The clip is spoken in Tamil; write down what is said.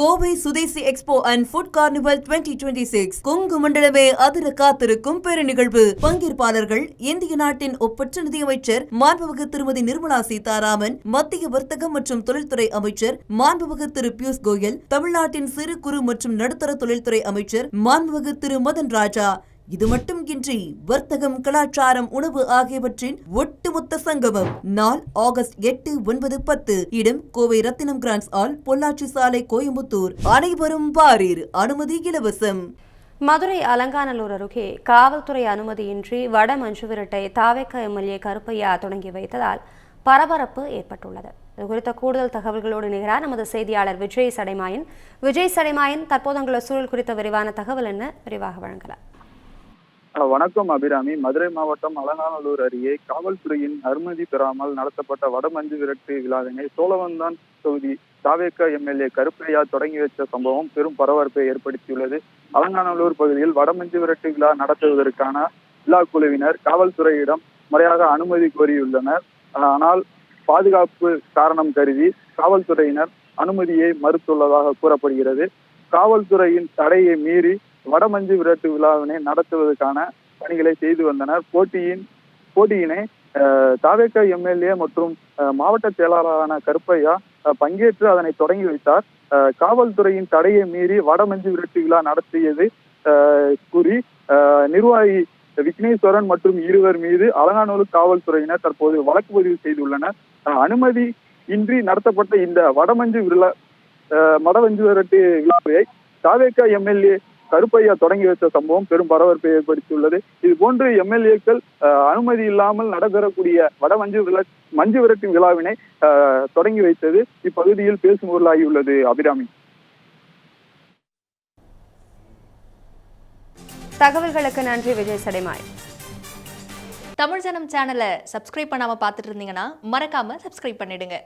Kovai Swadeshi expo and food carnival 2026 Kongu மண்டலமே அதிர காத்திருக்கும் பெருநிகழ்வு. பங்கேற்பாளர்கள் இந்திய நாட்டின் ஒப்பற்ற நிதியமைச்சர் மாண்புமிகு திருமதி நிர்மலா சீதாராமன், மத்திய வர்த்தகம் மற்றும் தொழில்துறை அமைச்சர் மாண்புமிகு திரு பியூஷ் கோயல், தமிழ்நாட்டின் சிறு குறு மற்றும் நடுத்தர தொழில்துறை அமைச்சர் மாண்புமிகு திரு மதன் ராஜா. இது மட்டுமின்றி வர்த்தகம், கலாச்சாரம், உணவு ஆகியவற்றின் ஒட்டுமொத்த சங்கமம். நாள் ஆகஸ்ட் 8, 9, 10. இடம் கோவை ரத்தினம் கிராண்ட்ஸ் ஹால், பொள்ளாச்சி சாலை, கோயம்புத்தூர். அனைவரும் வாரீர். அனுமதி இலவசம். மதுரை அலங்காநல்லூர் அருகே காவல்துறை அனுமதியின்றி வட மஞ்சுவிரட்டை தாவேக எம்எல்ஏ கருப்பையா தொடங்கி வைத்ததால் பரபரப்பு ஏற்பட்டுள்ளது. இது குறித்த கூடுதல் தகவல்களோடு நிகராக நமது செய்தியாளர் விஜய் சடைமாயன். தற்போதுள்ள சூழல் குறித்த விரிவான தகவல் என்ன, விரிவாக வழங்கலாம். வணக்கம் அபிராமி. மதுரை மாவட்டம் அலங்காநல்லூர் அருகே காவல்துறையின் அனுமதி பெறாமல் நடத்தப்பட்ட வடமஞ்சு விரட்டு விழாவினை சோழவந்தான் தொகுதி தாவேக எம்எல்ஏ கருப்பையா தொடங்கி வைத்த சம்பவம் பெரும் பரபரப்பை ஏற்படுத்தியுள்ளது. அலங்காநல்லூர் பகுதியில் வடமஞ்சு விரட்டு விழா நடத்துவதற்கான விழா குழுவினர் காவல்துறையிடம் முறையாக அனுமதி கோரியுள்ளனர். ஆனால் பாதுகாப்பு காரணம் கருதி காவல்துறையினர் அனுமதியை மறுத்துள்ளதாக கூறப்படுகிறது. காவல்துறையின் தடையை மீறி வடமஞ்சு விரட்டு விழாவினை நடத்துவதற்கான பணிகளை செய்து வந்தனர். போட்டியினை தாவேக எம்எல்ஏ மற்றும் மாவட்ட செயலாளரான கருப்பையா பங்கேற்று அதனை தொடங்கி வைத்தார். காவல்துறையின் தடையை மீறி வடமஞ்சு விரட்டு விழா நடத்தியது கூறி நிர்வாகி விக்னேஸ்வரன் மற்றும் இருவர் மீது அலங்காநல்லூர் காவல்துறையினர் தற்போது வழக்கு பதிவு செய்துள்ளனர். அனுமதி இன்றி நடத்தப்பட்ட இந்த வடமஞ்சு விரட்டு விழாவை தாவேக எம்எல்ஏ கருப்பையா தொடங்கி வைத்த சம்பவம் பெரும் பரபரப்பை ஏற்படுத்தியுள்ளது. இது போன்று எம்எல்ஏக்கள் அனுமதி இல்லாமல் நடைபெறக்கூடிய மஞ்சு விரட்டு விழாவினை தொடங்கி வைத்தது இப்பகுதியில் பேசும் பொருளாகியுள்ளது. அபிராமி, தகவல்களுக்கு நன்றி விஜய் சடைமாய். தமிழ் ஜனம் சேனலை சப்ஸ்கிரைப் பண்ணாம பார்த்துட்டு இருந்தீங்கன்னா மறக்காம சப்ஸ்கிரைப் பண்ணிடுங்க.